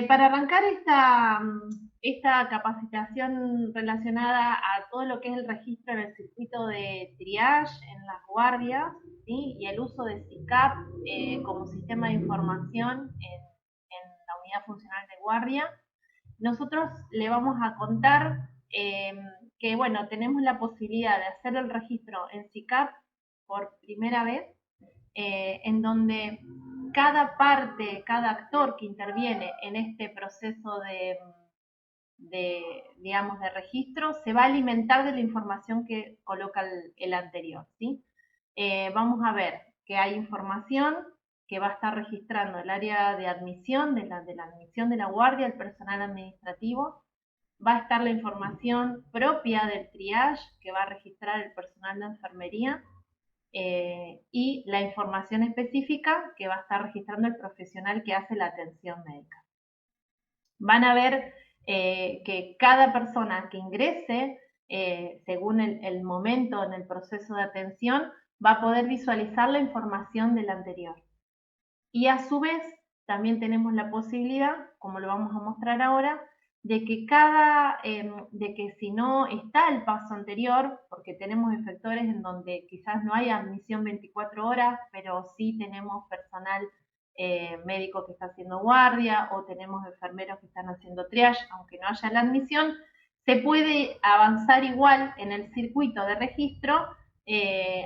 Para arrancar esta capacitación relacionada a todo lo que es el registro en el circuito de triage en las guardias, ¿sí? Y el uso de SICAP como sistema de información en la unidad funcional de guardia, nosotros le vamos a contar que, bueno, tenemos la posibilidad de hacer el registro en SICAP por primera vez, en donde cada parte, cada actor que interviene en este proceso digamos, de registro, se va a alimentar de la información que coloca el anterior, ¿sí? Vamos a ver que hay información que va a estar registrando el área de admisión, de la admisión de la guardia, el personal administrativo. Va a estar la información propia del triage que va a registrar el personal de enfermería, y la información específica que va a estar registrando el profesional que hace la atención médica. Van a ver que cada persona que ingrese, según el momento en el proceso de atención, va a poder visualizar la información del anterior. Y a su vez, también tenemos la posibilidad, como lo vamos a mostrar ahora, de que si no está el paso anterior, porque tenemos efectores en donde quizás no hay admisión 24 horas, pero sí tenemos personal médico que está haciendo guardia, o tenemos enfermeros que están haciendo triage, aunque no haya la admisión, se puede avanzar igual en el circuito de registro,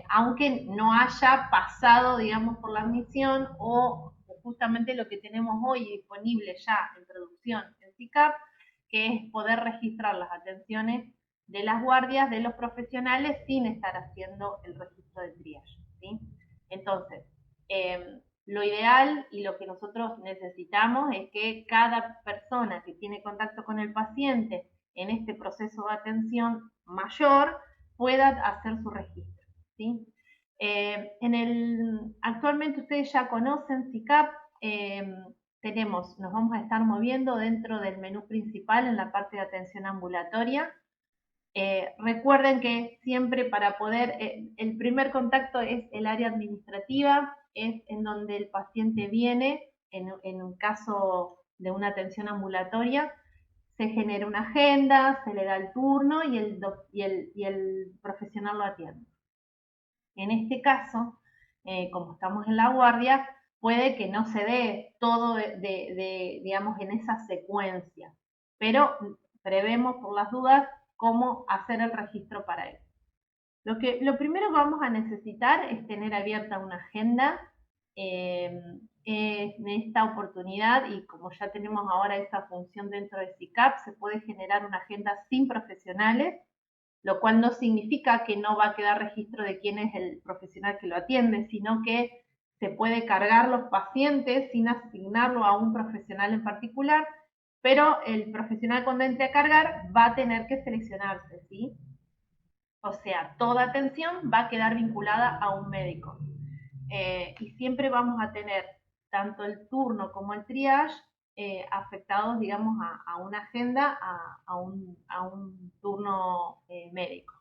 aunque no haya pasado, digamos, por la admisión, o justamente lo que tenemos hoy disponible ya en producción en SICAP, que es poder registrar las atenciones de las guardias de los profesionales sin estar haciendo el registro de triage, ¿sí? Entonces, lo ideal y lo que nosotros necesitamos es que cada persona que tiene contacto con el paciente en este proceso de atención mayor pueda hacer su registro, ¿sí? Actualmente ustedes ya conocen SICAP. Nos vamos a estar moviendo dentro del menú principal en la parte de atención ambulatoria. Recuerden que siempre para poder, el primer contacto es el área administrativa, es en donde el paciente viene, en un caso de una atención ambulatoria, se genera una agenda, se le da el turno y el profesional lo atiende. En este caso, como estamos en la guardia, puede que no se dé todo digamos, en esa secuencia, pero prevemos por las dudas cómo hacer el registro para él. Lo primero que vamos a necesitar es tener abierta una agenda. En esta oportunidad, y como ya tenemos ahora esa función dentro de SICAP, se puede generar una agenda sin profesionales, lo cual no significa que no va a quedar registro de quién es el profesional que lo atiende, sino que se puede cargar los pacientes sin asignarlo a un profesional en particular, pero el profesional cuando entre a cargar va a tener que seleccionarse, ¿sí? O sea, toda atención va a quedar vinculada a un médico. Y siempre vamos a tener tanto el turno como el triage afectados, digamos, a una agenda, a un turno médico.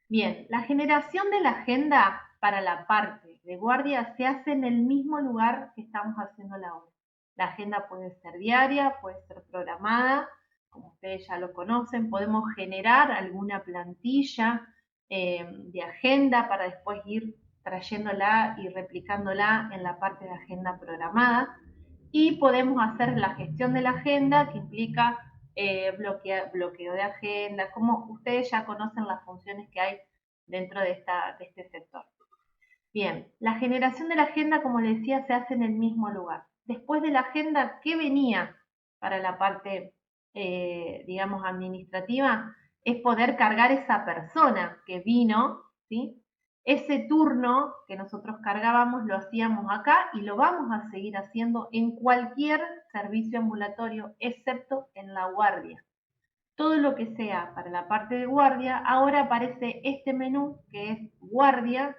Bien, la generación de la agenda para la parte de guardia se hace en el mismo lugar que estamos haciendo la hora. La agenda puede ser diaria, puede ser programada, como ustedes ya lo conocen, podemos generar alguna plantilla de agenda para después ir trayéndola y replicándola en la parte de agenda programada, y podemos hacer la gestión de la agenda, que implica bloqueo de agenda, como ustedes ya conocen las funciones que hay dentro de este sector. Bien, la generación de la agenda, como les decía, se hace en el mismo lugar. Después de la agenda, ¿qué venía para la parte, digamos, administrativa? Es poder cargar esa persona que vino, ¿sí? Ese turno que nosotros cargábamos lo hacíamos acá y lo vamos a seguir haciendo en cualquier servicio ambulatorio, excepto en la guardia. Todo lo que sea para la parte de guardia, ahora aparece este menú que es guardia,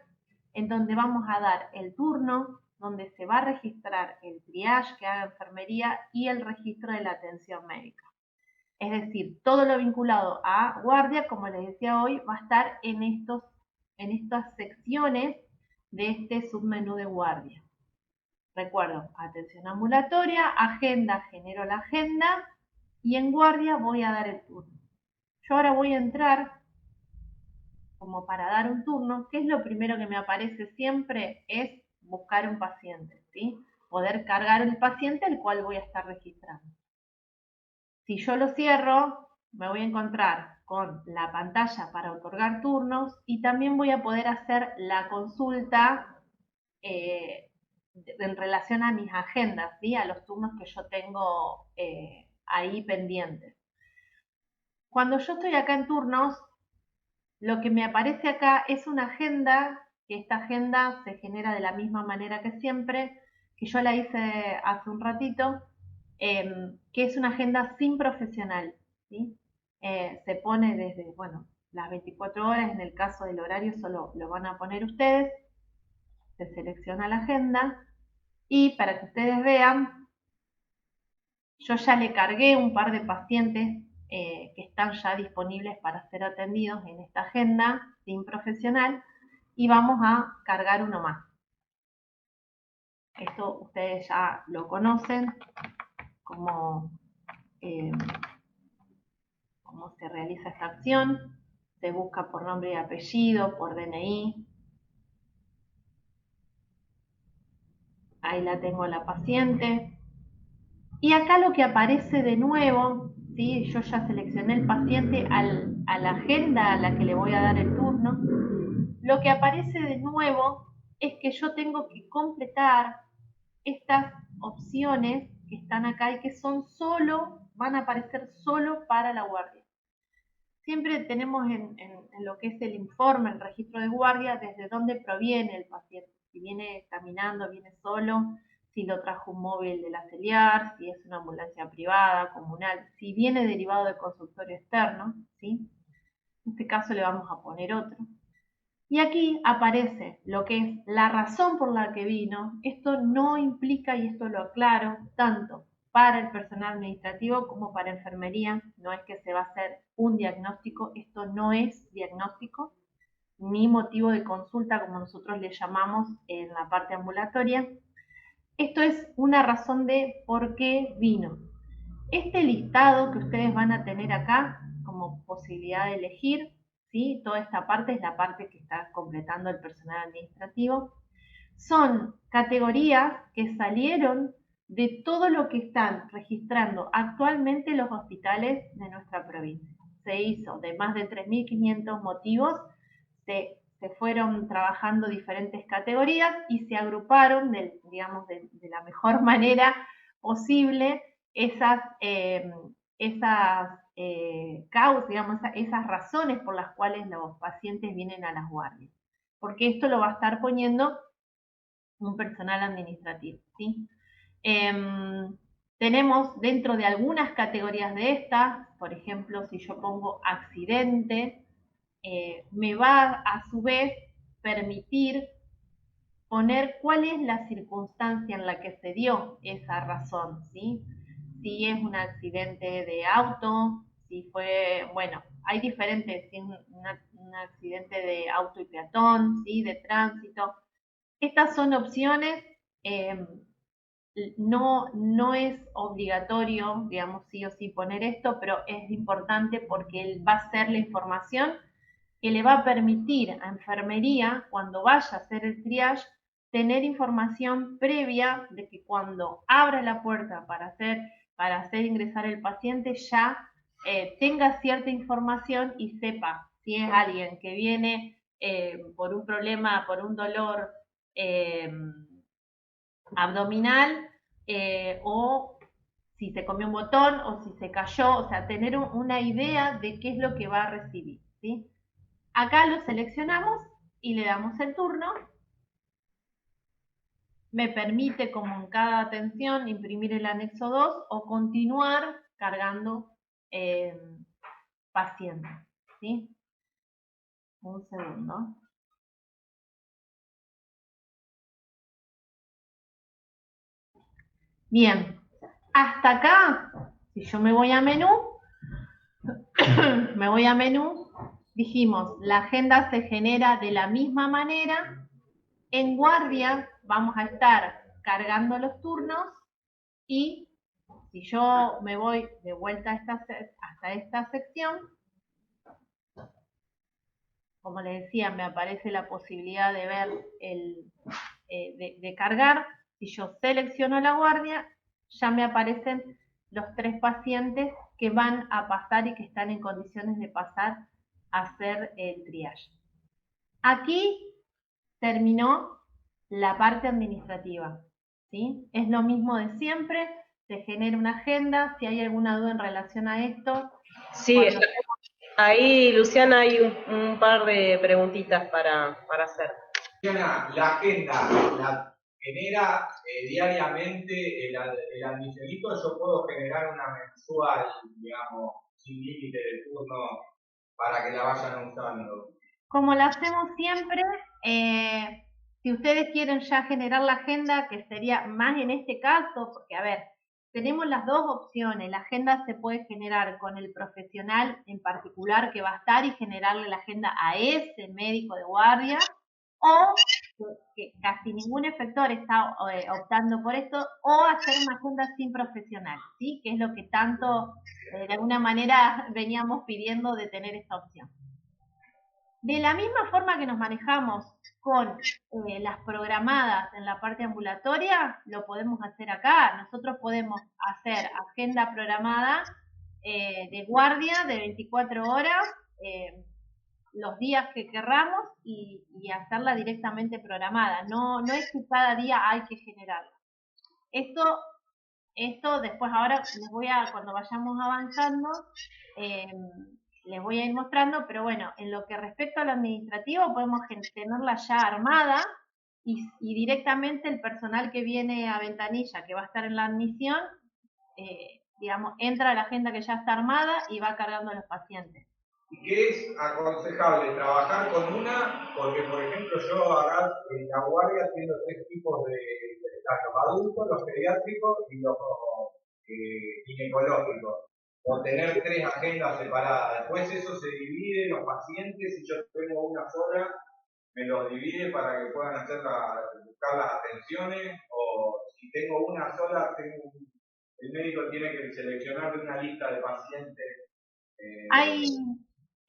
en donde vamos a dar el turno, donde se va a registrar el triage que haga enfermería y el registro de la atención médica. Es decir, todo lo vinculado a guardia, como les decía hoy, va a estar en estas secciones de este submenú de guardia. recuerdo, atención ambulatoria, agenda, genero la agenda y en guardia voy a dar el turno. Yo ahora voy a entrar como para dar un turno. ¿Qué es lo primero que me aparece siempre? Es buscar un paciente, ¿sí? Poder cargar el paciente al cual voy a estar registrando. Si yo lo cierro, me voy a encontrar con la pantalla para otorgar turnos y también voy a poder hacer la consulta en relación a mis agendas, ¿sí? A los turnos que yo tengo ahí pendientes. Cuando yo estoy acá en turnos, lo que me aparece acá es una agenda, que esta agenda se genera de la misma manera que siempre, que yo la hice hace un ratito, que es una agenda sin profesional, ¿sí? Se pone desde, bueno, las 24 horas, en el caso del horario solo lo van a poner ustedes, se selecciona la agenda y para que ustedes vean, yo ya le cargué un par de pacientes que están ya disponibles para ser atendidos en esta agenda sin profesional y vamos a cargar uno más. Esto ustedes ya lo conocen, cómo se realiza esta acción. Se busca por nombre y apellido, por DNI. Ahí la tengo a la paciente. Y acá lo que aparece de nuevo, ¿sí? Yo ya seleccioné el paciente a la agenda a la que le voy a dar el turno. Lo que aparece de nuevo es que yo tengo que completar estas opciones que están acá y que van a aparecer solo para la guardia. Siempre tenemos en lo que es el informe, el registro de guardia, desde dónde proviene el paciente. Si viene caminando, viene solo, si lo trajo un móvil de la CELIAR, si es una ambulancia privada, comunal, si viene derivado de consultorio externo, ¿sí? En este caso le vamos a poner otro. Y aquí aparece lo que es la razón por la que vino. Esto no implica, y esto lo aclaro, tanto para el personal administrativo como para enfermería. No es que se va a hacer un diagnóstico, esto no es diagnóstico ni motivo de consulta como nosotros le llamamos en la parte ambulatoria. Esto es una razón de por qué vino. Este listado que ustedes van a tener acá como posibilidad de elegir, ¿sí? Toda esta parte es la parte que está completando el personal administrativo. Son categorías que salieron de todo lo que están registrando actualmente los hospitales de nuestra provincia. Se hizo de más de 3.500 motivos, se fueron trabajando diferentes categorías y se agruparon, digamos, de la mejor manera posible esas causas, digamos, esas razones por las cuales los pacientes vienen a las guardias. Porque esto lo va a estar poniendo un personal administrativo, ¿sí? Tenemos dentro de algunas categorías de estas, por ejemplo, si yo pongo accidente, me va a su vez permitir poner cuál es la circunstancia en la que se dio esa razón, ¿sí? Si es un accidente de auto, si fue, bueno, hay diferentes, si es un accidente de auto y peatón, ¿sí? De tránsito. Estas son opciones, no es obligatorio, digamos, sí o sí poner esto, pero es importante porque va a ser la información que le va a permitir a enfermería, cuando vaya a hacer el triage, tener información previa de que cuando abra la puerta para hacer ingresar el paciente ya tenga cierta información y sepa si es alguien que viene por un problema, por un dolor abdominal o si se comió un botón o si se cayó, o sea, tener una idea de qué es lo que va a recibir, ¿sí? Acá lo seleccionamos y le damos el turno. Me permite, como en cada atención, imprimir el anexo 2 o continuar cargando paciente, ¿sí? Un segundo. Bien, hasta acá, si yo me voy a menú, dijimos, la agenda se genera de la misma manera. En guardia vamos a estar cargando los turnos y si yo me voy de vuelta hasta esta sección, como les decía, me aparece la posibilidad de ver de cargar. Si yo selecciono la guardia, ya me aparecen los 3 pacientes que van a pasar y que están en condiciones de pasar a hacer el triage. Aquí terminó la parte administrativa, ¿sí? Es lo mismo de siempre, se genera una agenda. Si hay alguna duda en relación a esto. Sí, ahí, Luciana, hay un par de preguntitas para hacer. Luciana, la agenda la genera diariamente el admisionista. Yo puedo generar una mensual, digamos, sin límite de turno para que la vayan usando. Como lo hacemos siempre, si ustedes quieren ya generar la agenda, que sería más en este caso, porque a ver, tenemos las dos opciones. La agenda se puede generar con el profesional en particular que va a estar y generarle la agenda a ese médico de guardia, o que casi ningún efector está optando por esto, o hacer una agenda sin profesional, ¿sí? Que es lo que tanto, de alguna manera, veníamos pidiendo de tener esta opción. De la misma forma que nos manejamos con las programadas en la parte ambulatoria, lo podemos hacer acá. Nosotros podemos hacer agenda programada de guardia de 24 horas, los días que querramos y hacerla directamente programada. No es que cada día hay que generarla. Esto después ahora les voy a, cuando vayamos avanzando, les voy a ir mostrando, pero bueno, en lo que respecta a lo administrativo podemos tenerla ya armada y directamente el personal que viene a ventanilla, que va a estar en la admisión, digamos, entra a la agenda que ya está armada y va cargando a los pacientes. ¿Y qué es aconsejable? Trabajar con una, porque por ejemplo yo acá en la guardia tengo 3 tipos de los adultos, los pediátricos y los ginecológicos. O tener 3 agendas separadas. Después eso se divide, los pacientes, si yo tengo una sola, me los divide para que puedan buscar las atenciones, o si tengo una sola, el médico tiene que seleccionar de una lista de pacientes.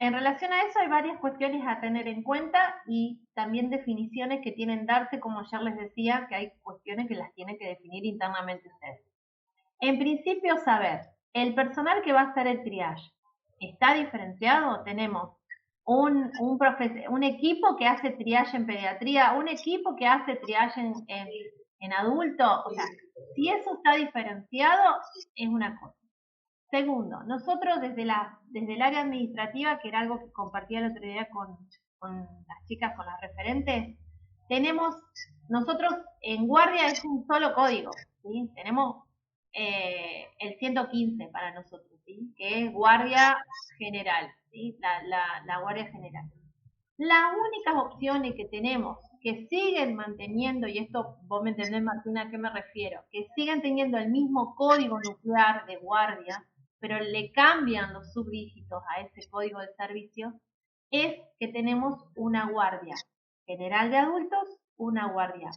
En relación a eso hay varias cuestiones a tener en cuenta y también definiciones que tienen que darse, como ayer les decía, que hay cuestiones que las tienen que definir internamente ustedes. En principio, saber, el personal que va a hacer el triage, ¿está diferenciado? Tenemos un equipo que hace triage en pediatría, un equipo que hace triage en adulto. O sea, si eso está diferenciado, es una cosa. Segundo, nosotros desde el área administrativa, que era algo que compartía el otro día con las chicas, con las referentes, nosotros en guardia es un solo código, ¿sí? Tenemos el 115 para nosotros, ¿sí? Que es guardia general, ¿sí? La guardia general. Las únicas opciones que tenemos que siguen manteniendo, y esto vos me entendés, Martina, a qué me refiero, que siguen teniendo el mismo código nuclear de guardia, pero le cambian los subdígitos a ese código de servicio, es que tenemos una guardia general de adultos, una guardia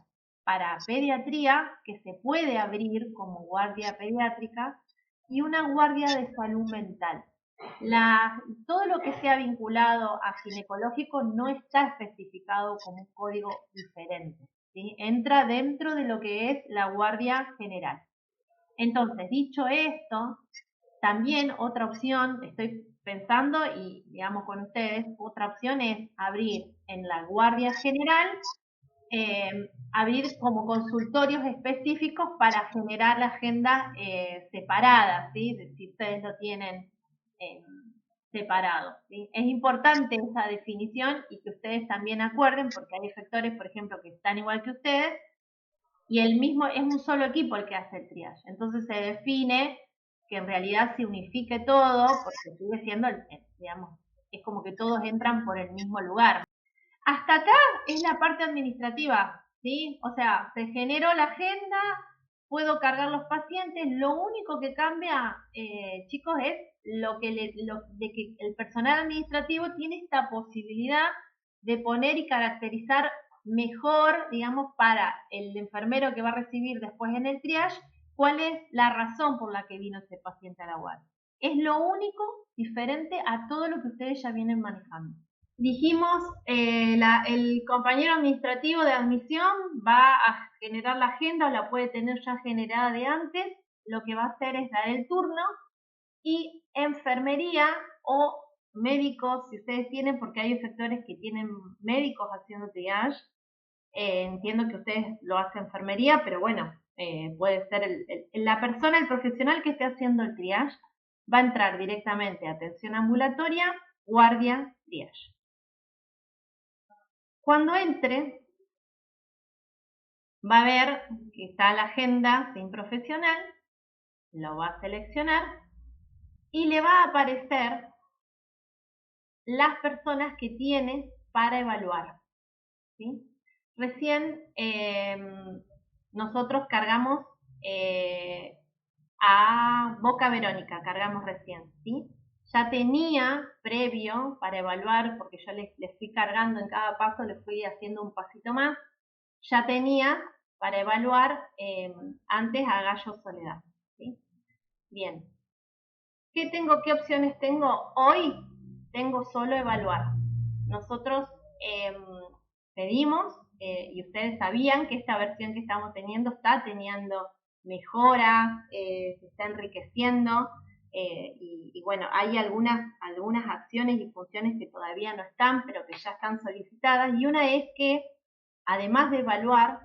para pediatría que se puede abrir como guardia pediátrica y una guardia de salud mental. Todo lo que sea vinculado a ginecológico no está especificado como un código diferente, ¿sí? Entra dentro de lo que es la guardia general. Entonces, dicho esto, también otra opción, estoy pensando y digamos con ustedes, otra opción es abrir en la guardia general, abrir como consultorios específicos para generar la agenda separada, ¿sí? Si ustedes lo tienen separado, ¿sí? Es importante esa definición y que ustedes también acuerden, porque hay efectores, por ejemplo, que están igual que ustedes, y el mismo es un solo equipo el que hace el triage. Entonces se define que en realidad se unifique todo, porque sigue siendo, digamos, es como que todos entran por el mismo lugar. Hasta acá es la parte administrativa, ¿sí? O sea, se generó la agenda, puedo cargar los pacientes. Lo único que cambia, chicos, es de que el personal administrativo tiene esta posibilidad de poner y caracterizar mejor, digamos, para el enfermero que va a recibir después en el triage, cuál es la razón por la que vino ese paciente a la guardia. Es lo único diferente a todo lo que ustedes ya vienen manejando. Dijimos, el compañero administrativo de admisión va a generar la agenda o la puede tener ya generada de antes. Lo que va a hacer es dar el turno y enfermería o médicos, si ustedes tienen, porque hay sectores que tienen médicos haciendo triage. Entiendo que ustedes lo hacen enfermería, pero bueno, puede ser la persona, el profesional que esté haciendo el triage, va a entrar directamente a atención ambulatoria, guardia, triage. Cuando entre, va a ver que está la agenda sin profesional, lo va a seleccionar y le va a aparecer las personas que tiene para evaluar, ¿sí? Recién nosotros cargamos a Boca Verónica, cargamos recién, ¿sí? Ya tenía previo para evaluar, porque yo les fui cargando en cada paso, les fui haciendo un pasito más, ya tenía para evaluar antes a Gallo Soledad, ¿sí? Bien. ¿Qué opciones tengo? Hoy tengo solo evaluar. Nosotros pedimos, y ustedes sabían que esta versión que estamos teniendo está teniendo mejoras, se está enriqueciendo, y bueno, hay algunas acciones y funciones que todavía no están, pero que ya están solicitadas, y una es que, además de evaluar,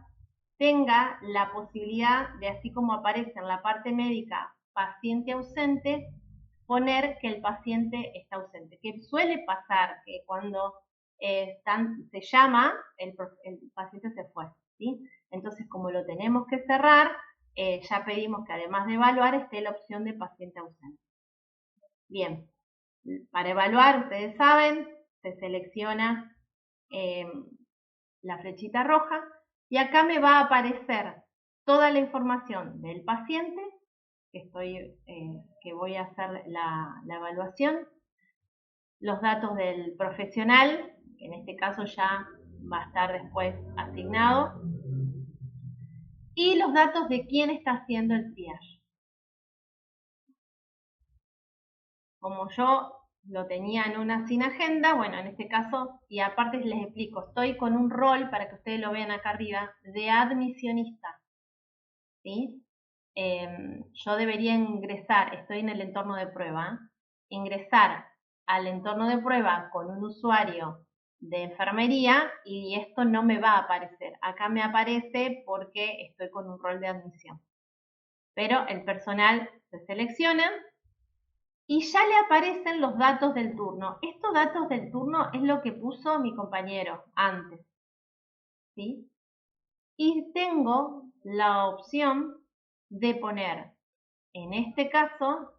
tenga la posibilidad de, así como aparece en la parte médica, paciente ausente, poner que el paciente está ausente, que suele pasar que cuando se llama, el paciente se fue, ¿sí? Entonces, como lo tenemos que cerrar, ya pedimos que además de evaluar esté la opción de paciente ausente. Bien, para evaluar, ustedes saben, se selecciona la flechita roja y acá me va a aparecer toda la información del paciente que voy a hacer la evaluación, los datos del profesional, que en este caso ya va a estar después asignado, y los datos de quién está haciendo el triage. Como yo lo tenía en una sin agenda, bueno, en este caso, y aparte les explico, estoy con un rol, para que ustedes lo vean acá arriba, de admisionista, ¿sí? Yo debería ingresar, estoy en el entorno de prueba, ingresar al entorno de prueba con un usuario de enfermería y esto no me va a aparecer. Acá me aparece porque estoy con un rol de admisión. Pero el personal se selecciona y ya le aparecen los datos del turno. Estos datos del turno es lo que puso mi compañero antes, ¿sí? Y tengo la opción de poner, en este caso,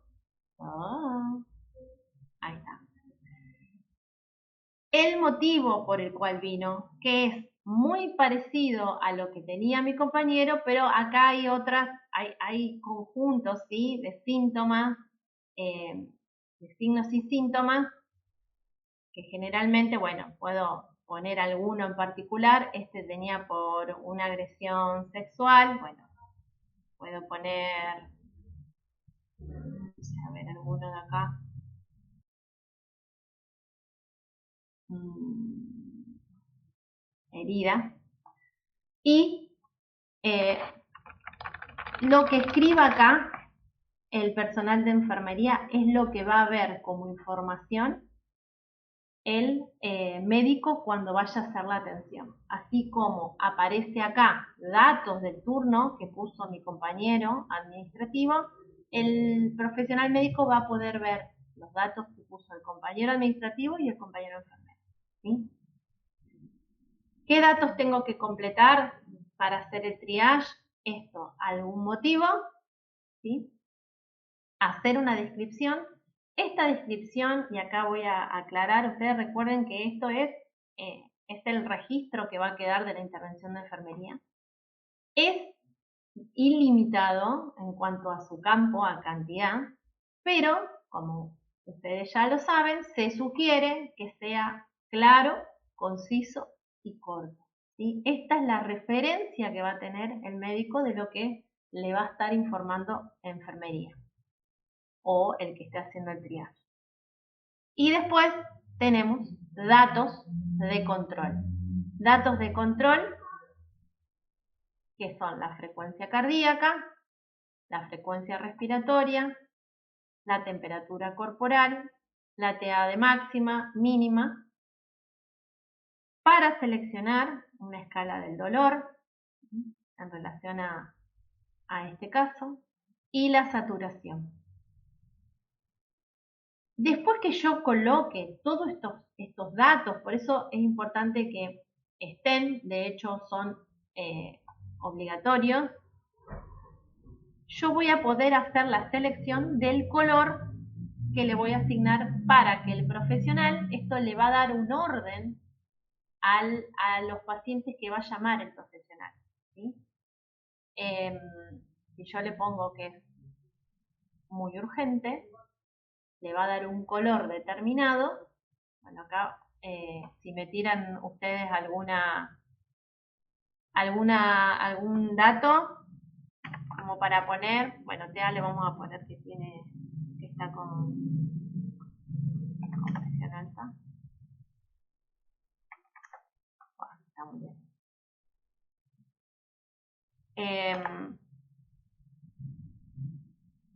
ahí está, el motivo por el cual vino, que es muy parecido a lo que tenía mi compañero, pero acá hay hay conjuntos, ¿sí?, de síntomas, de signos y síntomas, que generalmente, bueno, puedo poner alguno en particular. Este tenía por una agresión sexual, bueno, puedo poner, a ver, alguno de acá. Herida. Y lo que escriba acá el personal de enfermería es lo que va a ver como información el médico cuando vaya a hacer la atención. Así como aparece acá datos del turno que puso mi compañero administrativo, el profesional médico va a poder ver los datos que puso el compañero administrativo y el compañero enfermero, ¿sí? ¿Qué datos tengo que completar para hacer el triage? Esto, algún motivo, ¿sí? Hacer una descripción. Esta descripción, y acá voy a aclarar, ustedes recuerden que esto es el registro que va a quedar de la intervención de enfermería. Es ilimitado en cuanto a su campo, a cantidad, pero como ustedes ya lo saben, se sugiere que sea claro, conciso y corto, ¿sí? Esta es la referencia que va a tener el médico de lo que le va a estar informando enfermería o el que esté haciendo el triaje. Y después tenemos datos de control. Datos de control que son la frecuencia cardíaca, la frecuencia respiratoria, la temperatura corporal, la TA de máxima, mínima, para seleccionar una escala del dolor en relación a este caso y la saturación. Después que yo coloque todos estos datos, por eso es importante que estén, de hecho son obligatorios, yo voy a poder hacer la selección del color que le voy a asignar para que el profesional, esto le va a dar un orden a los pacientes que va a llamar el profesional, ¿sí? Si yo le pongo que es muy urgente, le va a dar un color determinado. Bueno, acá si me tiran ustedes algún dato como para poner, bueno, TEA le vamos a poner que está con presión alta. Bueno, está muy bien.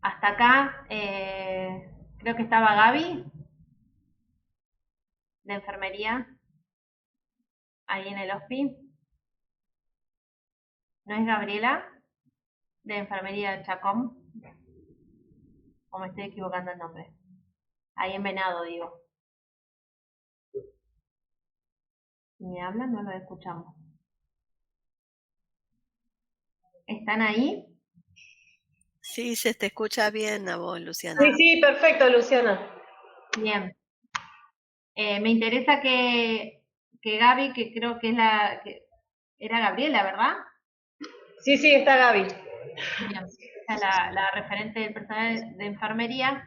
Hasta acá creo que estaba Gaby de enfermería ahí en el hospi. ¿No es Gabriela de enfermería de Chacón? ¿O me estoy equivocando el nombre? Ahí en Venado, digo. Si me hablan, no lo escuchamos. ¿Están ahí? Sí, se te escucha bien a vos, Luciana. Sí, sí, perfecto, Luciana. Bien. Me interesa que Gaby, que creo que es era Gabriela, ¿verdad? Sí, sí, está Gaby. Bien. Esta es la referente del personal de enfermería.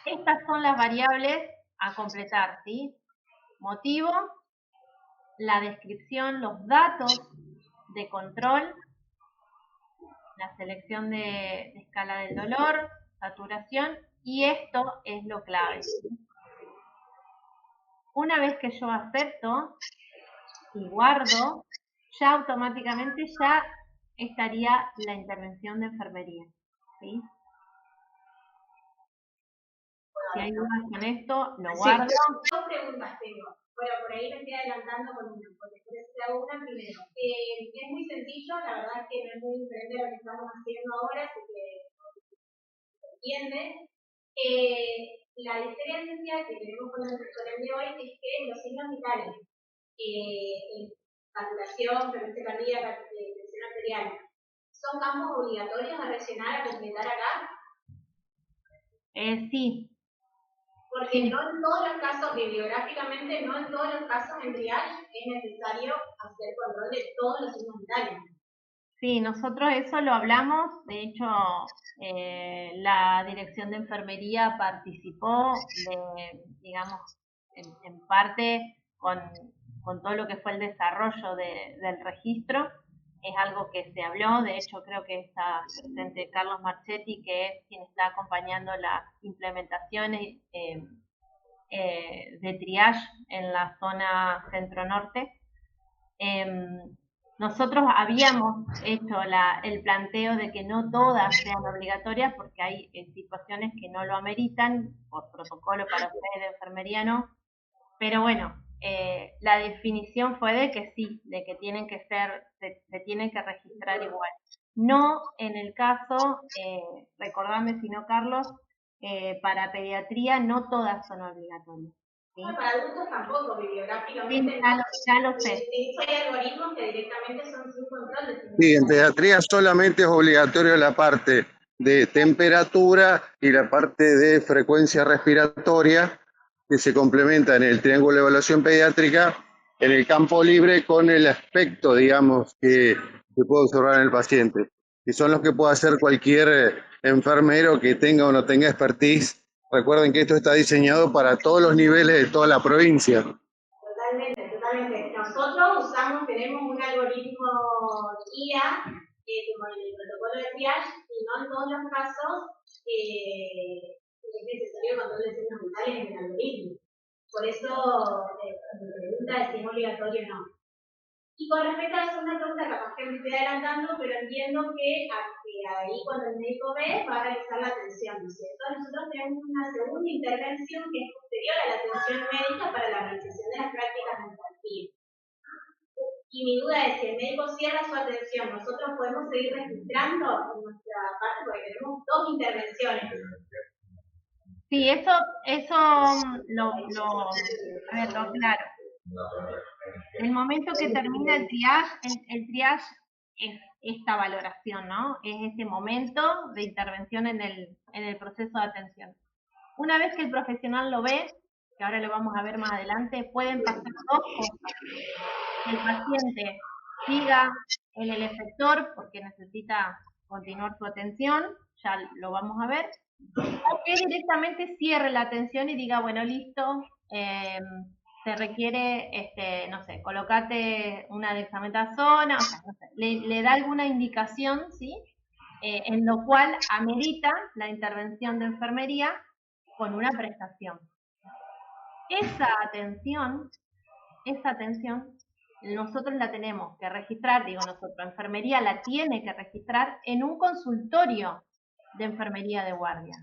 Estas son las variables a completar, ¿sí? Motivo, la descripción, los datos de control, la selección de escala del dolor, saturación, y esto es lo clave. Una vez que yo acepto y guardo, ya automáticamente ya estaría la intervención de enfermería, ¿sí? Si hay dudas con esto, lo guardo. Sí. Dos preguntas tengo. Bueno, por ahí me estoy adelantando con una, porque te hago una primero. Es muy sencillo, la verdad es que no es muy diferente a lo que estamos haciendo ahora, así que se entiende. La diferencia que tenemos con el tutorial de hoy es que los signos vitales, saturación, frecuencia cardíaca, presión arterial, ¿son campos obligatorios a reaccionar, a completar acá? Sí. Porque no en todos los casos, bibliográficamente, no en todos los casos en triage es necesario hacer control de todos los signos vitales. Sí, nosotros eso lo hablamos, de hecho la dirección de enfermería participó digamos, en parte con todo lo que fue el desarrollo del registro. Es algo que se habló, de hecho creo que está presente Carlos Marchetti, que es quien está acompañando las implementaciones de triage en la zona centro-norte. Nosotros habíamos hecho el planteo de que no todas sean obligatorias porque hay situaciones que no lo ameritan, por protocolo para ustedes de enfermería no, pero bueno, la definición fue de que sí, de que tienen que se tienen que registrar igual. No en el caso, recordame si no Carlos, para pediatría no todas son obligatorias. ¿Sí? No, para adultos tampoco, bibliográficamente. Sí, ya lo sé. De hecho, hay algoritmos que directamente son sin control. Sí, en pediatría solamente es obligatorio la parte de temperatura y la parte de frecuencia respiratoria, que se complementa en el triángulo de evaluación pediátrica en el campo libre con el aspecto, digamos, que se puede observar en el paciente. Y son los que puede hacer cualquier enfermero que tenga o no tenga expertise. Recuerden que esto está diseñado para todos los niveles de toda la provincia. Totalmente, totalmente. Nosotros tenemos un algoritmo guía, como en el protocolo de triage, y no en todos los casos es necesario control de signos vitales en el algoritmo. Por eso mi pregunta es si es obligatorio o no. Y con respecto a la segunda pregunta, capaz que me estoy adelantando, pero entiendo que ahí cuando el médico ve va a realizar la atención, ¿no es cierto? Nosotros tenemos una segunda intervención que es posterior a la atención médica para la realización de las prácticas administrativas. Y mi duda es, si el médico cierra su atención, ¿nosotros podemos seguir registrando en nuestra parte? Porque tenemos dos intervenciones. Sí, eso a ver, lo aclaro. El momento que termina el triage es esta valoración, ¿no? Es este momento de intervención en el proceso de atención. Una vez que el profesional lo ve, que ahora lo vamos a ver más adelante, pueden pasar dos cosas. El paciente siga en el efector porque necesita continuar su atención, ya lo vamos a ver, o que directamente cierre la atención y diga, bueno, listo, se requiere, no sé, colocate una dexametasona, o sea, no sé, le da alguna indicación, ¿sí? En lo cual amerita la intervención de enfermería con una prestación. Esa atención, nosotros la tenemos que registrar, digo nosotros, enfermería la tiene que registrar en un consultorio de enfermería de guardia.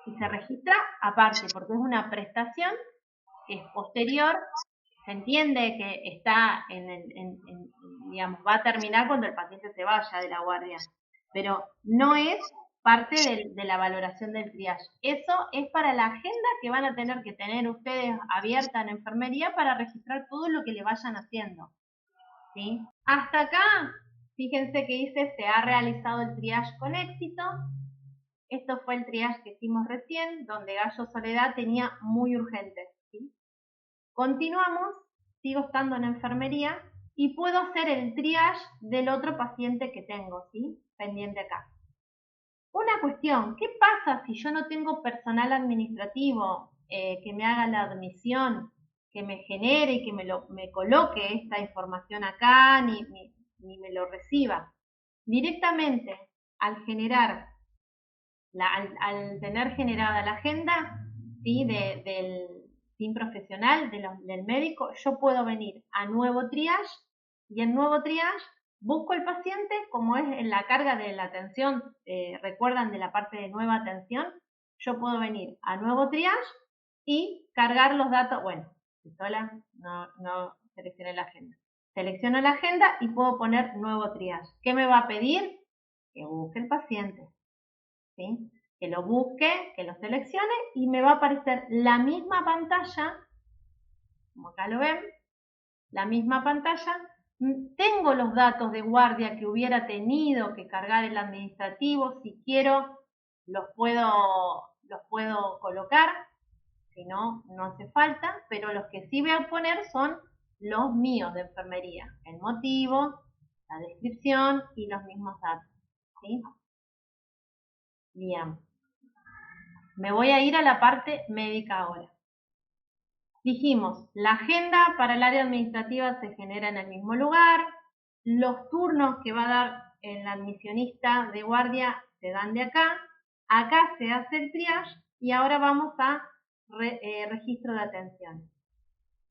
Y se registra aparte, porque es una prestación que es posterior, se entiende que está digamos, va a terminar cuando el paciente se vaya de la guardia, pero no es parte de la valoración del triage. Eso es para la agenda que van a tener que tener ustedes abierta en enfermería para registrar todo lo que le vayan haciendo, ¿sí? Hasta acá, fíjense que dice, se ha realizado el triage con éxito. Esto fue el triage que hicimos recién, donde Gallo Soledad tenía muy urgente, ¿sí? Continuamos, sigo estando en enfermería y puedo hacer el triage del otro paciente que tengo, ¿sí? Pendiente acá. Una cuestión, ¿qué pasa si yo no tengo personal administrativo que me haga la admisión, que me genere y que me coloque esta información acá, ni me lo reciba? Directamente, al tener generada la agenda, ¿sí? del team profesional, del médico, yo puedo venir a nuevo triage y en nuevo triage busco el paciente, como es en la carga de la atención, recuerdan de la parte de nueva atención, yo puedo venir a nuevo triage y cargar los datos, bueno, si sola no seleccioné la agenda. Selecciono la agenda y puedo poner nuevo triage. ¿Qué me va a pedir? Que busque el paciente, ¿sí? Que lo busque, que lo seleccione y me va a aparecer la misma pantalla, como acá lo ven, la misma pantalla. Tengo los datos de guardia que hubiera tenido que cargar el administrativo, si quiero los puedo colocar, si no, no hace falta, pero los que sí voy a poner son los míos de enfermería, el motivo, la descripción y los mismos datos, ¿sí? Bien. Me voy a ir a la parte médica ahora. Dijimos, la agenda para el área administrativa se genera en el mismo lugar, los turnos que va a dar el admisionista de guardia se dan de acá se hace el triage y ahora vamos a registro de atención.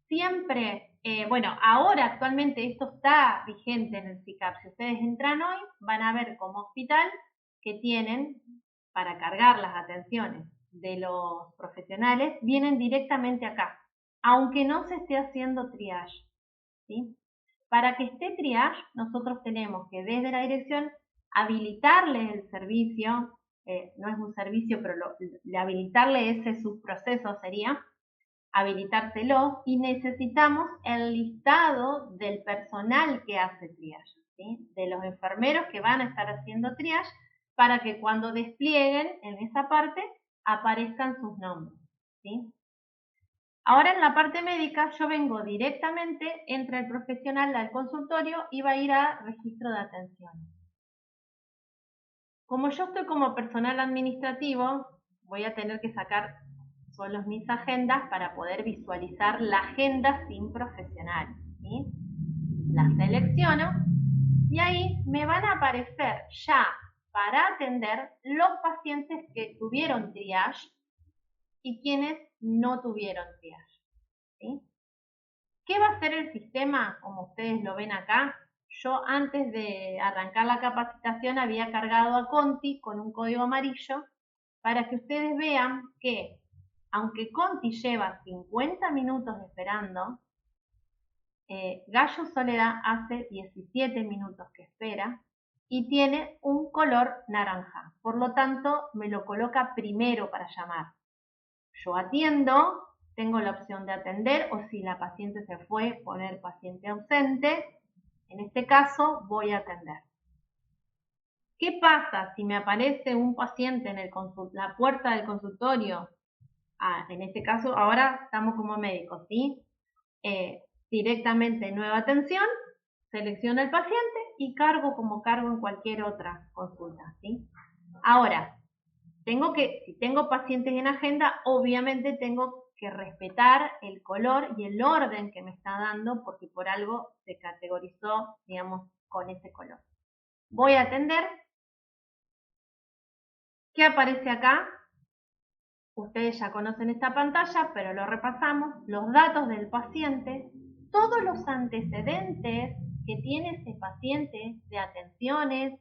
Siempre, bueno, ahora actualmente esto está vigente en el SICAP. Si ustedes entran hoy, van a ver como hospital que tienen para cargar las atenciones de los profesionales, vienen directamente acá, aunque no se esté haciendo triage, ¿sí? Para que esté triage, nosotros tenemos que desde la dirección habilitarle el servicio, no es un servicio, pero habilitarle ese subproceso sería habilitárselo, y necesitamos el listado del personal que hace triage, ¿sí? De los enfermeros que van a estar haciendo triage, para que cuando desplieguen en esa parte aparezcan sus nombres, ¿sí? Ahora en la parte médica yo vengo directamente, entra el profesional al consultorio y va a ir a registro de atención. Como yo estoy como personal administrativo, voy a tener que sacar solo mis agendas para poder visualizar la agenda sin profesional, ¿sí? la selecciono y ahí me van a aparecer ya para atender los pacientes que tuvieron triage y quienes no tuvieron triage, ¿sí? ¿Qué va a hacer el sistema? Como ustedes lo ven acá, yo antes de arrancar la capacitación había cargado a Conti con un código amarillo para que ustedes vean que, aunque Conti lleva 50 minutos esperando, Gallo Soledad hace 17 minutos que espera y tiene un color naranja. Por lo tanto, me lo coloca primero para llamar. Yo atiendo, tengo la opción de atender o si la paciente se fue, poner paciente ausente. En este caso, voy a atender. ¿Qué pasa si me aparece un paciente en la puerta del consultorio? En este caso, ahora estamos como médicos, ¿sí? Directamente nueva atención, selecciono el paciente y cargo como cargo en cualquier otra consulta, ¿sí? Ahora, si tengo pacientes en agenda, obviamente tengo que respetar el color y el orden que me está dando porque por algo se categorizó, digamos, con ese color. Voy a atender. ¿Qué aparece acá? Ustedes ya conocen esta pantalla, pero lo repasamos. Los datos del paciente, todos los antecedentes que tiene ese paciente de atenciones,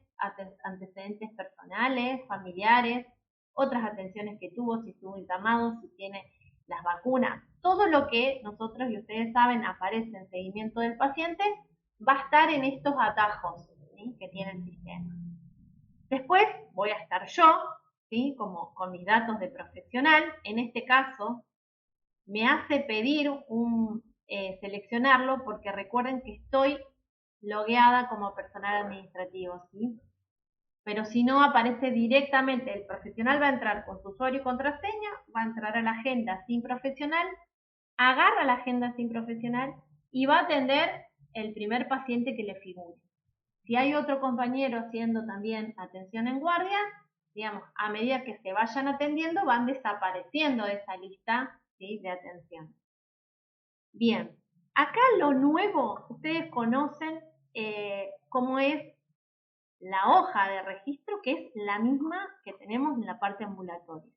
antecedentes personales, familiares, otras atenciones que tuvo, si estuvo internado, si tiene las vacunas, todo lo que nosotros y ustedes saben aparece en seguimiento del paciente, va a estar en estos atajos, ¿sí?, que tiene el sistema. Después voy a estar yo, ¿sí?, como con mis datos de profesional. En este caso me hace pedir seleccionarlo porque recuerden que estoy logueada como personal administrativo, ¿sí? Pero si no, aparece directamente, el profesional va a entrar con su usuario y contraseña, va a entrar a la agenda sin profesional, agarra la agenda sin profesional y va a atender el primer paciente que le figure. Si hay otro compañero haciendo también atención en guardia, digamos, a medida que se vayan atendiendo, van desapareciendo de esa lista, ¿sí?, de atención. Bien, acá lo nuevo, ustedes conocen cómo es la hoja de registro, que es la misma que tenemos en la parte ambulatoria.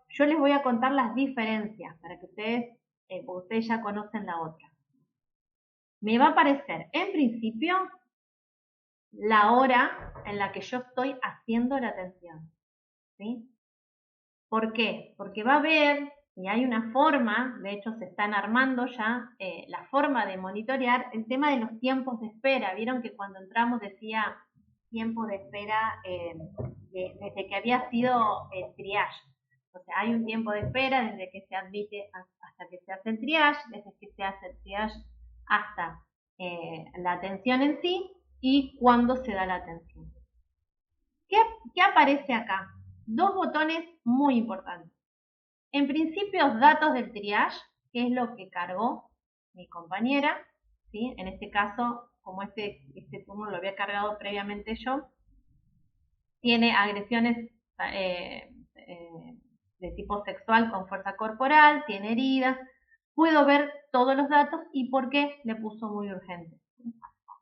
Yo les voy a contar las diferencias para que ustedes, porque ustedes ya conocen la otra. Me va a aparecer, en principio, la hora en la que yo estoy haciendo la atención, ¿sí? ¿Por qué? Porque va a haber, y hay una forma, de hecho se están armando ya la forma de monitorear el tema de los tiempos de espera. Vieron que cuando entramos decía tiempo de espera desde que había sido el triage. O sea, hay un tiempo de espera desde que se admite hasta que se hace el triage, desde que se hace el triage hasta la atención en sí y cuándo se da la atención. ¿Qué aparece acá? Dos botones muy importantes. En principio, datos del triage, que es lo que cargó mi compañera, ¿sí? En este caso, como este turno lo había cargado previamente yo, tiene agresiones de tipo sexual con fuerza corporal, tiene heridas. Puedo ver todos los datos y por qué le puso muy urgente.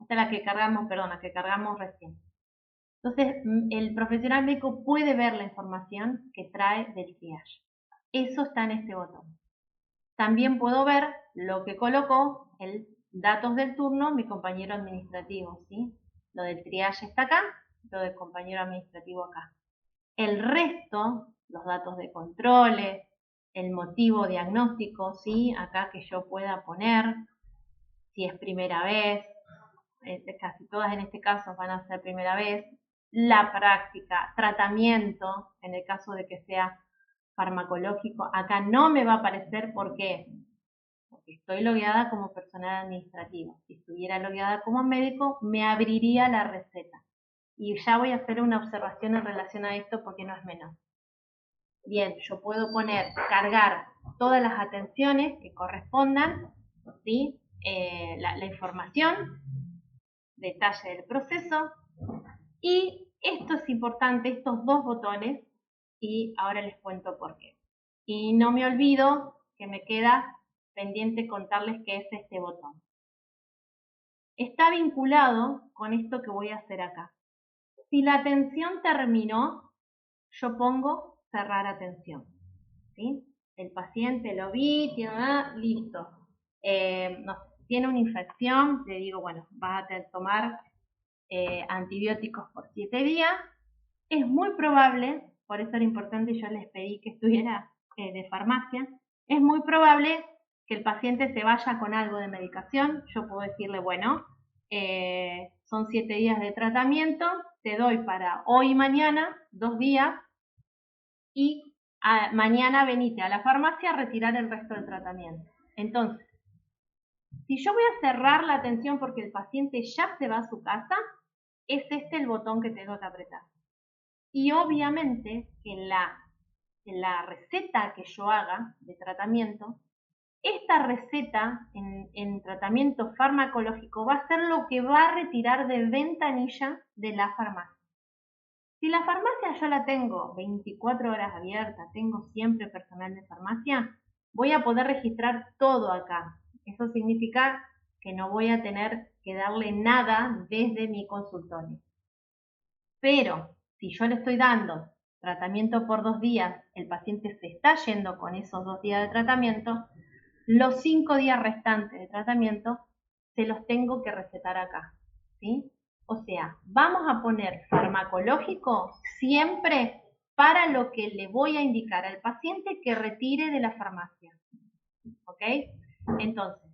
Esta es la que cargamos recién. Entonces, el profesional médico puede ver la información que trae del triage. Eso está en este botón. También puedo ver lo que colocó el datos del turno mi compañero administrativo, ¿sí? Lo del triage está acá, lo del compañero administrativo acá. El resto, los datos de controles, el motivo diagnóstico, ¿sí?, acá que yo pueda poner, si es primera vez, casi todas en este caso van a ser primera vez, la práctica, tratamiento, en el caso de que sea farmacológico, acá no me va a aparecer. ¿Por qué? Porque estoy logueada como personal administrativo. Si estuviera logueada como médico, me abriría la receta. Y ya voy a hacer una observación en relación a esto porque no es menor. Bien, yo puedo cargar todas las atenciones que correspondan, ¿sí?, la información, detalle del proceso, y esto es importante, estos dos botones, y ahora les cuento por qué. Y no me olvido que me queda pendiente contarles qué es este botón. está vinculado con esto que voy a hacer acá. Si la atención terminó, yo pongo cerrar atención, ¿sí? El paciente lo vi, listo. No sé, tiene una infección, le digo, bueno, vas a tomar antibióticos por 7 días. Es muy probable, por eso era importante, yo les pedí que estuviera de farmacia, es muy probable que el paciente se vaya con algo de medicación. Yo puedo decirle, bueno, son 7 días de tratamiento, te doy para hoy y mañana, 2 días, y mañana venite a la farmacia a retirar el resto del tratamiento. Entonces, si yo voy a cerrar la atención porque el paciente ya se va a su casa, es este el botón que tengo que apretar. Y obviamente que en la receta que yo haga de tratamiento, esta receta en tratamiento farmacológico va a ser lo que va a retirar de ventanilla de la farmacia. Si la farmacia yo la tengo 24 horas abierta, tengo siempre personal de farmacia, voy a poder registrar todo acá. Eso significa que no voy a tener que darle nada desde mi consultorio. Pero si yo le estoy dando tratamiento por 2 días, el paciente se está yendo con esos 2 días de tratamiento, los 5 días restantes de tratamiento se los tengo que recetar acá, ¿sí? O sea, vamos a poner farmacológico siempre para lo que le voy a indicar al paciente que retire de la farmacia, ¿ok? Entonces,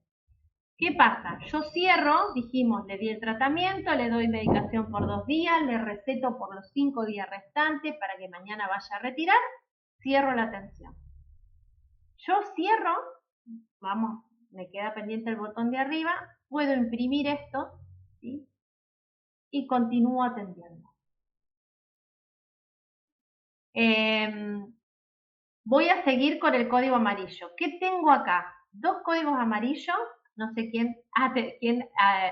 ¿qué pasa? Yo cierro, dijimos, le di el tratamiento, le doy medicación por 2 días, le receto por los 5 días restantes para que mañana vaya a retirar, cierro la atención. Yo cierro, vamos, me queda pendiente el botón de arriba, puedo imprimir esto, ¿sí? Y continúo atendiendo. Voy a seguir con el código amarillo. ¿Qué tengo acá? 2 códigos amarillos. No sé quién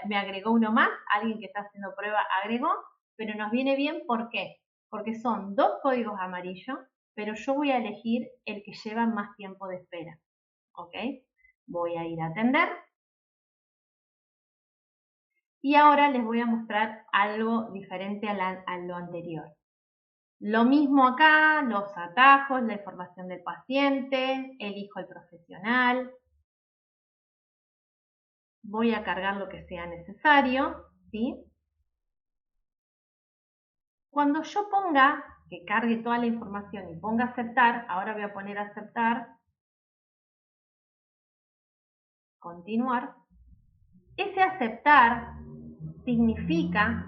me agregó uno más. Alguien que está haciendo prueba agregó. Pero nos viene bien, ¿por qué? Porque son 2 códigos amarillos, pero yo voy a elegir el que lleva más tiempo de espera. ¿Ok? Voy a ir a atender. Y ahora les voy a mostrar algo diferente a lo anterior. Lo mismo acá, los atajos, la información del paciente, elijo el profesional. Voy a cargar lo que sea necesario, ¿sí? Cuando yo ponga, que cargue toda la información y ponga aceptar, ahora voy a poner aceptar, continuar. Ese aceptar significa,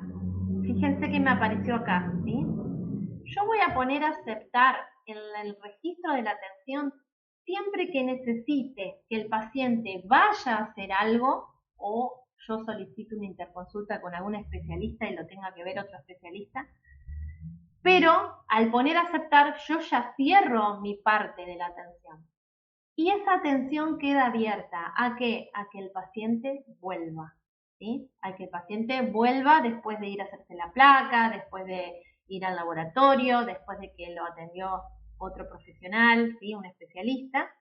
fíjense que me apareció acá, ¿sí? Yo voy a poner aceptar en el registro de la atención siempre que necesite que el paciente vaya a hacer algo o yo solicito una interconsulta con algún especialista y lo tenga que ver otro especialista. Pero al poner aceptar yo ya cierro mi parte de la atención. Y esa atención queda abierta ¿a qué? A que el paciente vuelva, ¿sí? A que el paciente vuelva después de ir a hacerse la placa, después de ir al laboratorio, después de que lo atendió otro profesional, ¿sí? Un especialista.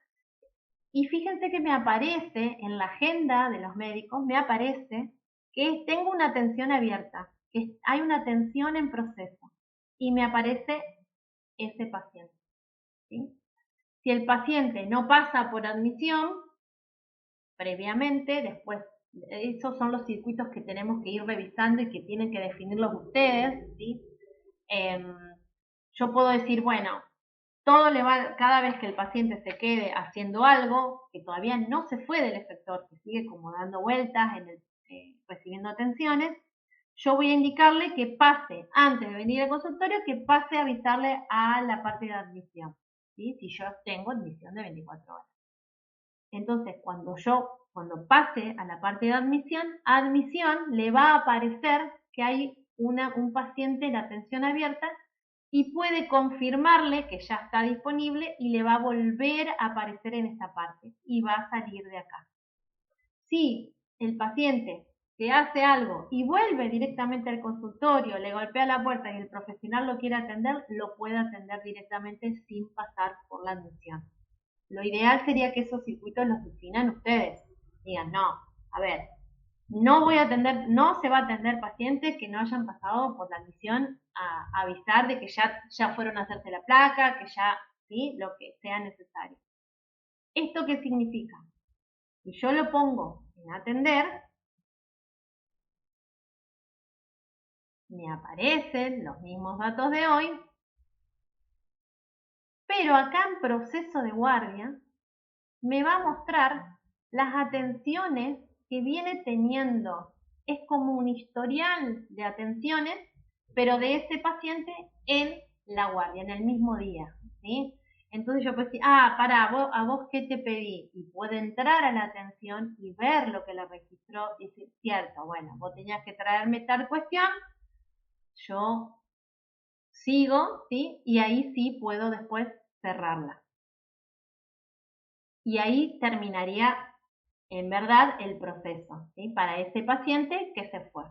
Y fíjense que me aparece en la agenda de los médicos, me aparece que tengo una atención abierta, que hay una atención en proceso y me aparece ese paciente, ¿sí? Si el paciente no pasa por admisión previamente, después, esos son los circuitos que tenemos que ir revisando y que tienen que definirlos ustedes, ¿sí? Yo puedo decir, bueno, cada vez que el paciente se quede haciendo algo, que todavía no se fue del efector, que sigue como dando vueltas, recibiendo atenciones, yo voy a indicarle que pase, antes de venir al consultorio, que pase a avisarle a la parte de admisión, ¿sí? Si yo tengo admisión de 24 horas. Entonces, cuando pase a la parte de admisión le va a aparecer que hay un paciente en atención abierta y puede confirmarle que ya está disponible y le va a volver a aparecer en esta parte y va a salir de acá. Si el paciente que hace algo y vuelve directamente al consultorio, le golpea la puerta y el profesional lo quiere atender, lo puede atender directamente sin pasar por la admisión. Lo ideal sería que esos circuitos los definan ustedes. Digan, no, a ver, No se va a atender pacientes que no hayan pasado por la admisión a avisar de que ya fueron a hacerse la placa, que ya, ¿sí? Lo que sea necesario. ¿Esto qué significa? Si yo lo pongo en atender, me aparecen los mismos datos de hoy, pero acá en proceso de guardia me va a mostrar las atenciones que viene teniendo. Es como un historial de atenciones, pero de ese paciente en la guardia, en el mismo día, ¿sí? Entonces yo puedo decir, ¿a vos qué te pedí? Y puede entrar a la atención y ver lo que le registró y decir, cierto, bueno, vos tenías que traerme tal cuestión, yo sigo, ¿sí? Y ahí sí puedo después cerrarla. Y ahí terminaría en verdad el proceso, ¿sí? Para ese paciente que se fue.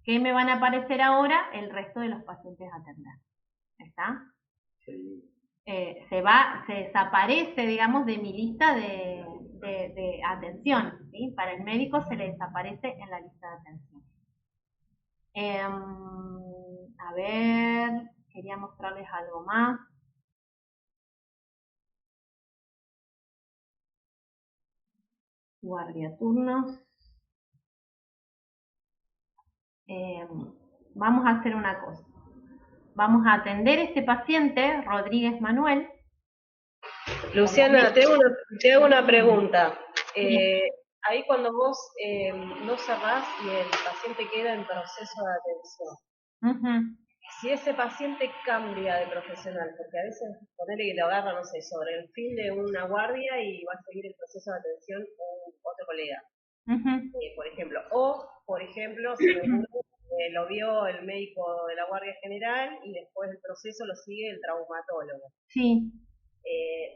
¿Qué me van a aparecer ahora? El resto de los pacientes a atender. ¿Está? Sí. Se desaparece, digamos, de mi lista de atención, ¿sí? Para el médico se le desaparece en la lista de atención. A ver, quería mostrarles algo más. Guardia turnos. Vamos a hacer una cosa. Vamos a atender a este paciente, Rodríguez Manuel. Luciana, te hago una pregunta. Ahí cuando vos no cerrás y el paciente queda en proceso de atención, si ese paciente cambia de profesional, porque a veces ponele que lo agarra, no sé, sobre el fin de una guardia y va a seguir el proceso de atención otro colega, por ejemplo. O, por ejemplo, se me ocurre que lo vio el médico de la guardia general y después el proceso lo sigue el traumatólogo. Sí.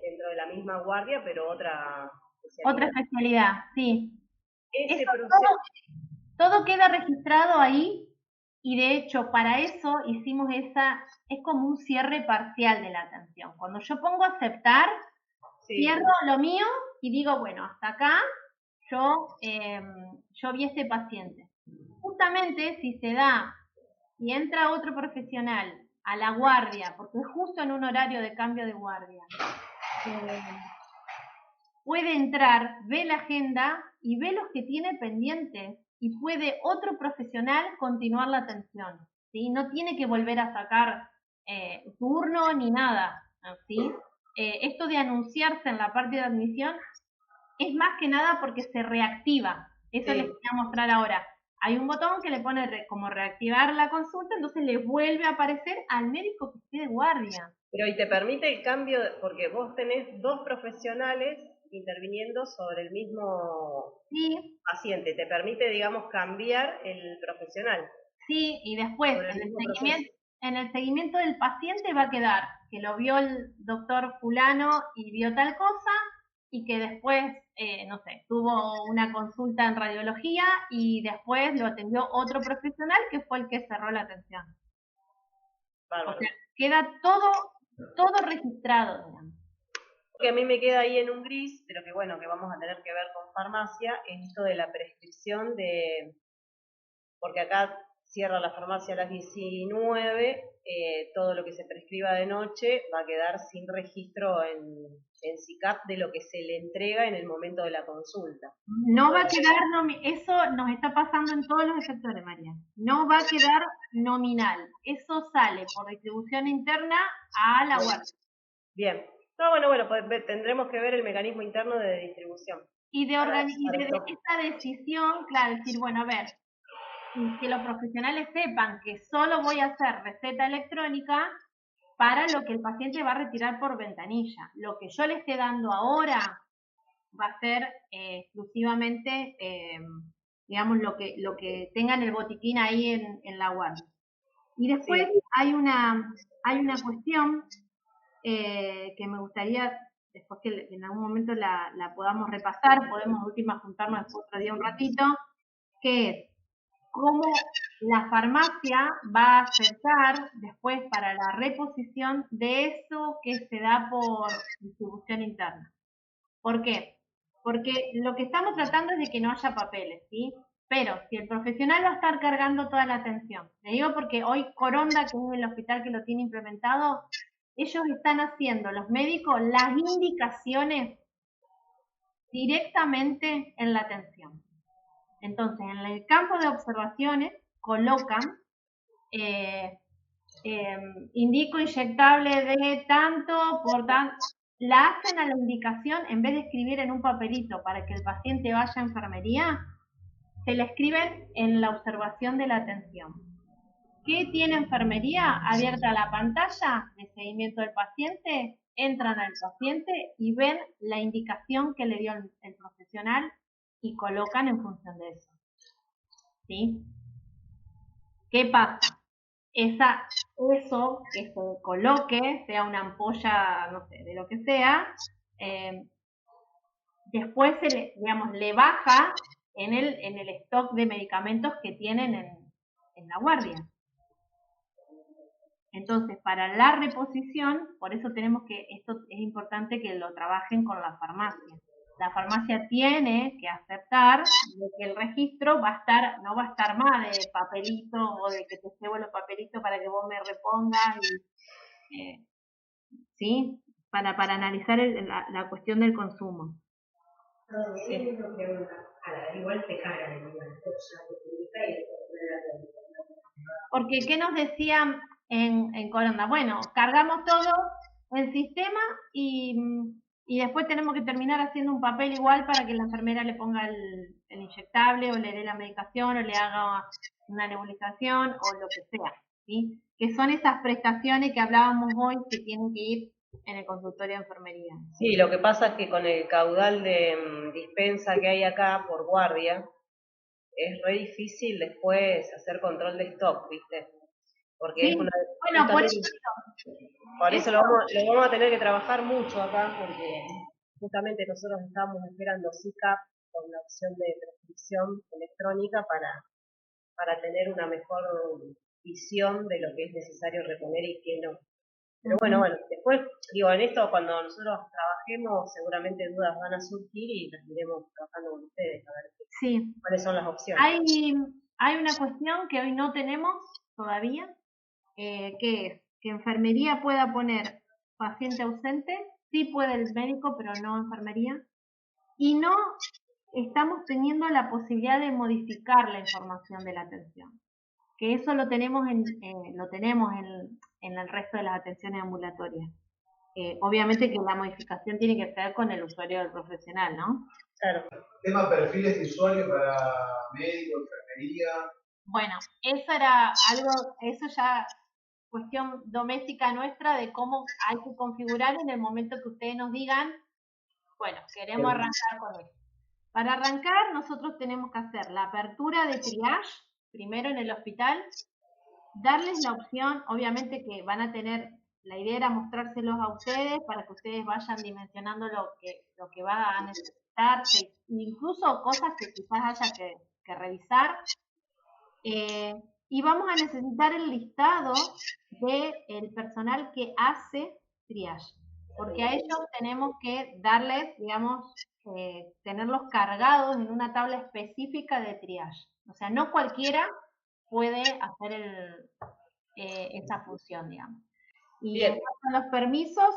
Dentro de la misma guardia, pero otra especialidad. Otra especialidad, sí. Ese Eso proceso. todo queda registrado ahí y de hecho para eso hicimos es como un cierre parcial de la atención. Cuando yo pongo aceptar, Sí. cierro lo mío y digo, bueno, hasta acá yo vi a este paciente. Justamente si entra otro profesional a la guardia, porque es justo en un horario de cambio de guardia, puede entrar, ve la agenda y ve los que tiene pendientes y puede otro profesional continuar la atención, ¿sí? No tiene que volver a sacar turno ni nada, ¿sí? Esto de anunciarse en la parte de admisión es más que nada porque se reactiva. Eso les voy a mostrar ahora. Hay un botón que le pone como reactivar la consulta, entonces le vuelve a aparecer al médico que esté de guardia. Pero y te permite el cambio, porque vos tenés dos profesionales interviniendo sobre el mismo paciente. Te permite, digamos, cambiar el profesional. Sí, y después en el seguimiento del paciente va a quedar que lo vio el doctor fulano y vio tal cosa, y que después, no sé, tuvo una consulta en radiología y después lo atendió otro profesional que fue el que cerró la atención. Bárbaro. O sea, queda todo registrado, digamos. Que a mí me queda ahí en un gris, pero que bueno, que vamos a tener que ver con farmacia, es esto de la prescripción porque acá cierra la farmacia a las 19, todo lo que se prescriba de noche va a quedar sin registro en SICAP de lo que se le entrega en el momento de la consulta. No va a quedar, eso nos está pasando en todos los sectores, María. No va a quedar nominal. Eso sale por distribución interna a la guardia. Bien. No, bueno, pues tendremos que ver el mecanismo interno de distribución. Y de esta decisión, claro, decir, bueno, a ver, que los profesionales sepan que solo voy a hacer receta electrónica para lo que el paciente va a retirar por ventanilla. Lo que yo le esté dando ahora va a ser exclusivamente, digamos, lo que tenga en el botiquín ahí en la guardia. Y después hay una cuestión que me gustaría, después que en algún momento la podamos repasar, podemos última juntarnos después otro día un ratito, que es cómo la farmacia va a aceptar después para la reposición de eso que se da por distribución interna. ¿Por qué? Porque lo que estamos tratando es de que no haya papeles, ¿sí? Pero si el profesional va a estar cargando toda la atención, le digo porque hoy Coronda, que es el hospital que lo tiene implementado, ellos están haciendo, los médicos, las indicaciones directamente en la atención. Entonces, en el campo de observaciones colocan indico inyectable de tanto por tanto, la hacen a la indicación en vez de escribir en un papelito para que el paciente vaya a enfermería, se la escriben en la observación de la atención. ¿Qué tiene enfermería? Abierta la pantalla de seguimiento del paciente, entran al paciente y ven la indicación que le dio el profesional y colocan en función de eso. ¿Sí? ¿Qué pasa? Eso que se coloque, sea una ampolla, no sé, de lo que sea, después le baja en el stock de medicamentos que tienen en la guardia. Entonces, para la reposición, por eso esto es importante que lo trabajen con la farmacia. La farmacia tiene que aceptar de que el registro no va a estar más de papelito o de que te llevo los papelitos para que vos me repongas, ¿sí? Para analizar la cuestión del consumo. Sí. Igual te cagan, Porque, ¿qué nos decían en Coronda? Bueno, cargamos todo el sistema y después tenemos que terminar haciendo un papel igual para que la enfermera le ponga el inyectable o le dé la medicación o le haga una nebulización o lo que sea, ¿sí? Que son esas prestaciones que hablábamos hoy que tienen que ir en el consultorio de enfermería. Sí, lo que pasa es que con el caudal de dispensa que hay acá por guardia, es re difícil después hacer control de stock, ¿viste? Porque sí, es una... bueno, por eso lo vamos a tener que trabajar mucho acá, porque justamente nosotros estamos esperando CICAP con la opción de prescripción electrónica para tener una mejor visión de lo que es necesario reponer y qué no. Pero bueno, después, digo, en esto cuando nosotros trabajemos, seguramente dudas van a surgir y las iremos trabajando con ustedes, a ver cuáles son las opciones. Hay una cuestión que hoy no tenemos todavía, que es que enfermería pueda poner paciente ausente, sí puede el médico, pero no enfermería, y no estamos teniendo la posibilidad de modificar la información de la atención, que eso lo tenemos en el resto de las atenciones ambulatorias. Obviamente que la modificación tiene que ser con el usuario del profesional, ¿no? Claro. Tema perfiles de usuario para médico, enfermería. Bueno, eso ya cuestión doméstica nuestra de cómo hay que configurar en el momento que ustedes nos digan, bueno, queremos arrancar con esto. Para arrancar, nosotros tenemos que hacer la apertura de triage, primero en el hospital, darles la opción, obviamente que van a tener, la idea era mostrárselos a ustedes para que ustedes vayan dimensionando lo que va a necesitar, incluso cosas que quizás haya que revisar. Y vamos a necesitar el listado del personal que hace triage, porque a ellos tenemos que darles, digamos, tenerlos cargados en una tabla específica de triage. O sea, no cualquiera puede hacer esa función, digamos. Y en cuanto a los permisos,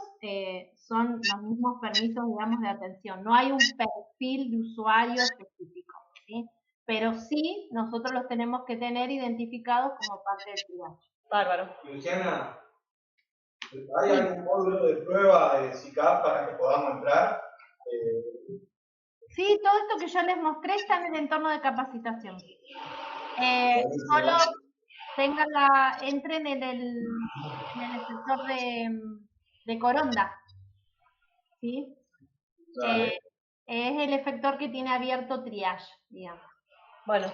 son los mismos permisos, digamos, de atención. No hay un perfil de usuario específico, ¿sí? Pero sí, nosotros los tenemos que tener identificados como parte del triage. Bárbaro. Luciana, ¿hay algún módulo de prueba de CICAP para que podamos entrar? Sí, todo esto que yo les mostré está en el entorno de capacitación. Solo entren en el sector de Coronda, ¿sí? Es el efector que tiene abierto triage, digamos. Bueno,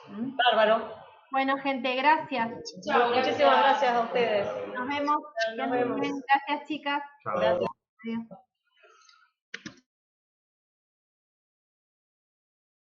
bárbaro. Bueno, gente, gracias. Chao, muchísimas gracias a ustedes. Nos vemos. Nos vemos. Gracias, chicas. Chao. Gracias. Adiós.